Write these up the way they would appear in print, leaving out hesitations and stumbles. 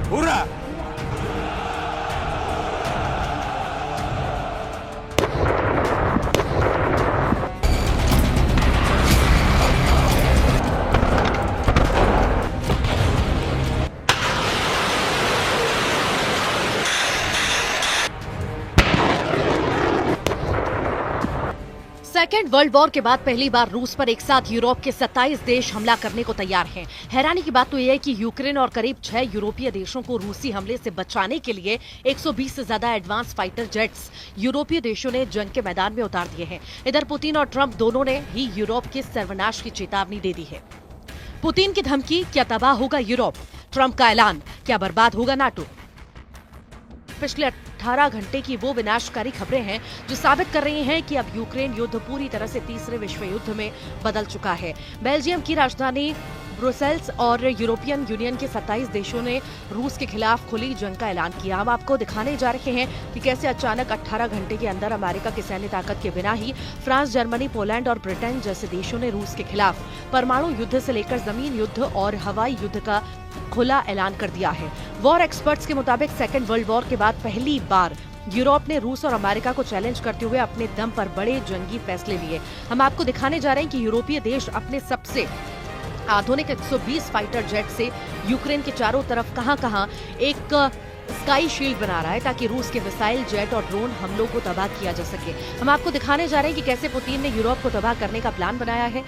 पूरा second world war के बाद पहली बार रूस पर एक साथ यूरोप के 27 देश हमला करने को तैयार हैं। हैरानी की बात तो यह है कि यूक्रेन और करीब 6 यूरोपीय देशों को रूसी हमले से बचाने के लिए 120 से ज्यादा एडवांस फाइटर जेट्स यूरोपीय देशों ने जंग के मैदान में उतार दिए हैं। इधर पुतिन और ट्रंप दोनों ने ही यूरोप के सर्वनाश की चेतावनी दे दी है। पुतिन की धमकी, क्या तबाह होगा यूरोप? ट्रंप का ऐलान, क्या बर्बाद होगा नाटो? पिछले 18 घंटे की वो विनाशकारी खबरें हैं जो साबित कर रही हैं कि अब यूक्रेन युद्ध पूरी तरह से तीसरे विश्व युद्ध में बदल चुका है। बेल्जियम की राजधानी ब्रुसेल्स और यूरोपियन यूनियन के 27 देशों ने रूस के खिलाफ खुली जंग का ऐलान किया। हम आपको दिखाने जा रहे हैं कि कैसे अचानक 18 घंटे के अंदर अमेरिका की सैन्य ताकत के बिना ही फ्रांस, जर्मनी, पोलैंड और ब्रिटेन जैसे देशों ने रूस के खिलाफ परमाणु युद्ध से लेकर जमीन युद्ध और हवाई युद्ध का खुला ऐलान कर दिया है। वॉर एक्सपर्ट्स के मुताबिक सेकेंड वर्ल्ड वॉर के बाद पहली बार यूरोप ने रूस और अमेरिका को चैलेंज करते हुए अपने दम पर बड़े जंगी फैसले लिए। हम आपको दिखाने जा रहे हैं कि यूरोपीय देश अपने सबसे आधुनिक 120 फाइटर जेट से यूक्रेन के चारों तरफ कहां-कहां एक स्काई शील्ड बना रहा है ताकि रूस के मिसाइल, जेट और ड्रोन हमलों को तबाह किया जा सके। हम आपको दिखाने जा रहे हैं कि कैसे पुतिन ने यूरोप को तबाह करने का प्लान बनाया है।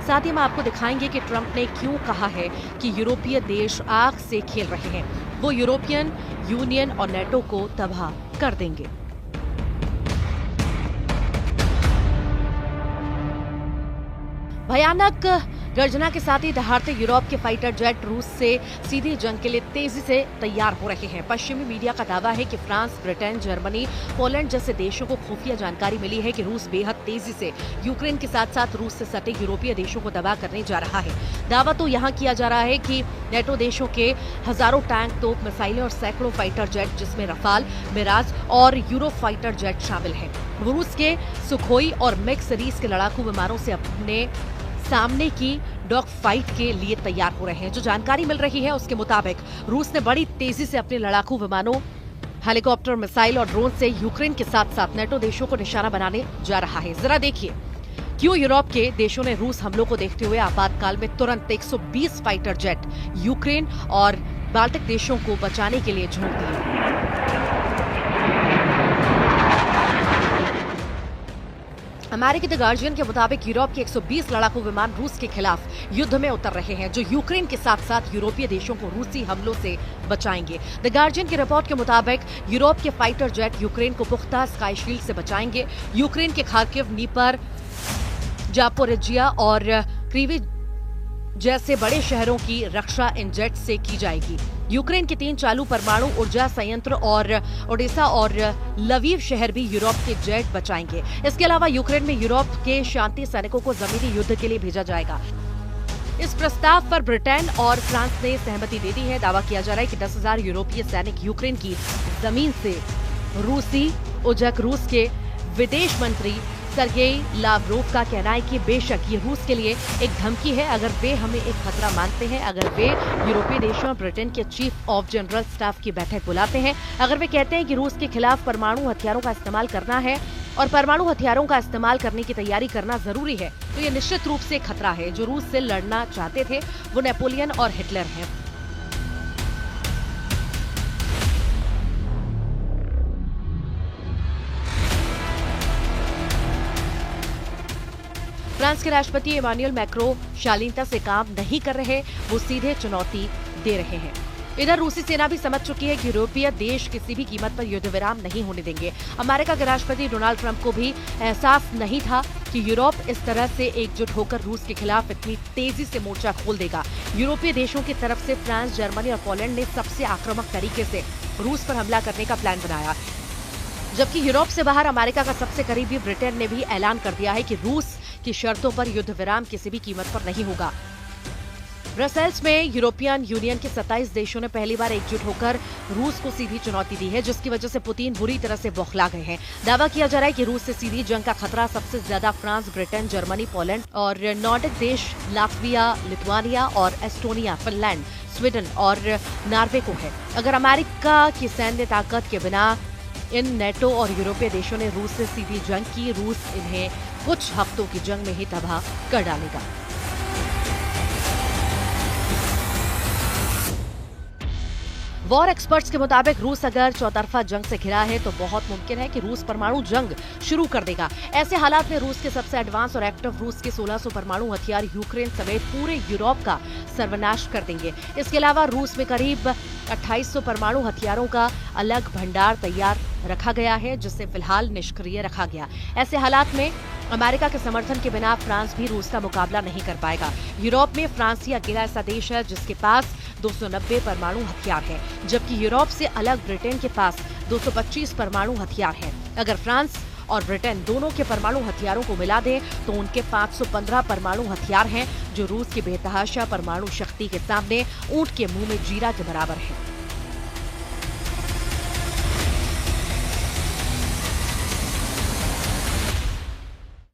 साथ ही हम आपको दिखाएंगे कि ट्रंप ने क्यों कहा है कि यूरोपीय देश आग से खेल रहे हैं, वो यूरोपियन यूनियन और नेटो को तबाह कर देंगे। भयानक गर्जना के साथ ही दहाड़ते यूरोप के फाइटर जेट रूस से सीधी जंग के लिए तेजी से तैयार हो रहे हैं। पश्चिमी मीडिया का दावा है कि फ्रांस, ब्रिटेन, जर्मनी, पोलैंड जैसे देशों को खुफिया जानकारी मिली है कि रूस बेहद तेजी से यूक्रेन के साथ साथ रूस से सटे यूरोपीय देशों को तबाह करने जा रहा है। दावा तो यहाँ किया जा रहा है कि नेटो देशों के हजारों टैंक, तोप, मिसाइलें और सैकड़ों फाइटर जेट जिसमें रफाल, मिराज और यूरो फाइटर जेट शामिल हैं। रूस के सुखोई और मिग सीरीज के लड़ाकू विमानों से अपने सामने की डॉग फाइट के लिए तैयार हो रहे हैं। जो जानकारी मिल रही है उसके मुताबिक रूस ने बड़ी तेजी से अपने लड़ाकू विमानों, हेलीकॉप्टर, मिसाइल और ड्रोन से यूक्रेन के साथ साथ नेटो देशों को निशाना बनाने जा रहा है। जरा देखिए क्यों यूरोप के देशों ने रूस हमलों को देखते हुए आपातकाल में तुरंत 120 फाइटर जेट यूक्रेन और बाल्टिक देशों को बचाने के लिए झोंक दिए। अमेरिकी द गार्जियन के मुताबिक यूरोप के 120 लड़ाकू विमान रूस के खिलाफ युद्ध में उतर रहे हैं, जो यूक्रेन के साथ साथ यूरोपीय देशों को रूसी हमलों से बचाएंगे। द गार्जियन की रिपोर्ट के मुताबिक यूरोप के फाइटर जेट यूक्रेन को पुख्ता स्काई शील्ड से बचाएंगे। यूक्रेन के खार्किव, नीपर, जापोरिजिया और क्रीवी जैसे बड़े शहरों की रक्षा इन जेट से की जाएगी। यूक्रेन के 3 चालू परमाणु ऊर्जा संयंत्र और ओडेसा और लवीव शहर भी यूरोप के जेट बचाएंगे। इसके अलावा यूक्रेन में यूरोप के शांति सैनिकों को जमीनी युद्ध के लिए भेजा जाएगा। इस प्रस्ताव पर ब्रिटेन और फ्रांस ने सहमति दे दी है। दावा किया जा रहा है कि 10,000 यूरोपीय सैनिक यूक्रेन की जमीन से रूसी उजक। रूस के विदेश मंत्री सर्गेई लावरोव का कहना है कि बेशक ये रूस के लिए एक धमकी है, अगर वे हमें एक खतरा मानते हैं, अगर वे यूरोपीय देशों और ब्रिटेन के चीफ ऑफ जनरल स्टाफ की बैठक बुलाते हैं, अगर वे कहते हैं कि रूस के खिलाफ परमाणु हथियारों का इस्तेमाल करना है और परमाणु हथियारों का इस्तेमाल करने की तैयारी करना जरूरी है, तो ये निश्चित रूप से खतरा है। जो रूस से लड़ना चाहते थे वो नेपोलियन और हिटलर हैं। फ्रांस के राष्ट्रपति इमानुएल मैक्रो शालीनता से काम नहीं कर रहे, वो सीधे चुनौती दे रहे हैं। इधर रूसी सेना भी समझ चुकी है कि यूरोपीय देश किसी भी कीमत पर युद्ध विराम नहीं होने देंगे। अमेरिका के राष्ट्रपति डोनाल्ड ट्रंप को भी एहसास नहीं था कि यूरोप इस तरह से एकजुट होकर रूस के खिलाफ इतनी तेजी से मोर्चा खोल देगा। यूरोपीय देशों की तरफ से फ्रांस, जर्मनी और पोलैंड ने सबसे आक्रामक तरीके से रूस पर हमला करने का प्लान बनाया, जबकि यूरोप से बाहर अमेरिका का सबसे करीबी ब्रिटेन ने भी ऐलान कर दिया है कि रूस की शर्तों पर युद्ध विराम किसी भी कीमत पर नहीं होगा। ब्रसेल्स में यूरोपियन यूनियन के 27 देशों ने पहली बार एकजुट होकर रूस को सीधी चुनौती दी है, जिसकी वजह से पुतिन बुरी तरह से बौखला गए हैं। दावा किया जा रहा है कि रूस से सीधी जंग का खतरा सबसे ज्यादा फ्रांस, ब्रिटेन, जर्मनी, पोलैंड और नॉर्डिक देश लातविया, लिथुआनिया और एस्टोनिया, फिनलैंड, स्वीडन और नॉर्वे को है। अगर अमेरिका की सैन्य ताकत के बिना इन नेटो और यूरोपीय देशों ने रूस से सीधी जंग की, रूस इन्हें कुछ हफ्तों की जंग में ही तबाह कर डालेगा। वॉर एक्सपर्ट्स के मुताबिक रूस अगर चौतरफा जंग से घिरा है तो बहुत मुमकिन है कि रूस परमाणु जंग शुरू कर देगा। ऐसे हालात में रूस के सबसे एडवांस और एक्टिव रूस के 1600 परमाणु हथियार यूक्रेन समेत पूरे यूरोप का सर्वनाश कर देंगे। इसके अलावा रूस में करीब 2800 परमाणु हथियारों का अलग भंडार तैयार रखा गया है, जिसे फिलहाल निष्क्रिय रखा गया। ऐसे हालात में अमेरिका के समर्थन के बिना फ्रांस भी रूस का मुकाबला नहीं कर पाएगा। यूरोप में फ्रांस ही अकेला ऐसा देश है जिसके पास 290 परमाणु हथियार हैं, जबकि यूरोप से अलग ब्रिटेन के पास 225 परमाणु हथियार हैं। अगर फ्रांस और ब्रिटेन दोनों के परमाणु हथियारों को मिला दें तो उनके 515 परमाणु हथियार हैं, जो रूस की बेतहाशा परमाणु शक्ति के सामने ऊंट के मुंह में जीरा के बराबर है।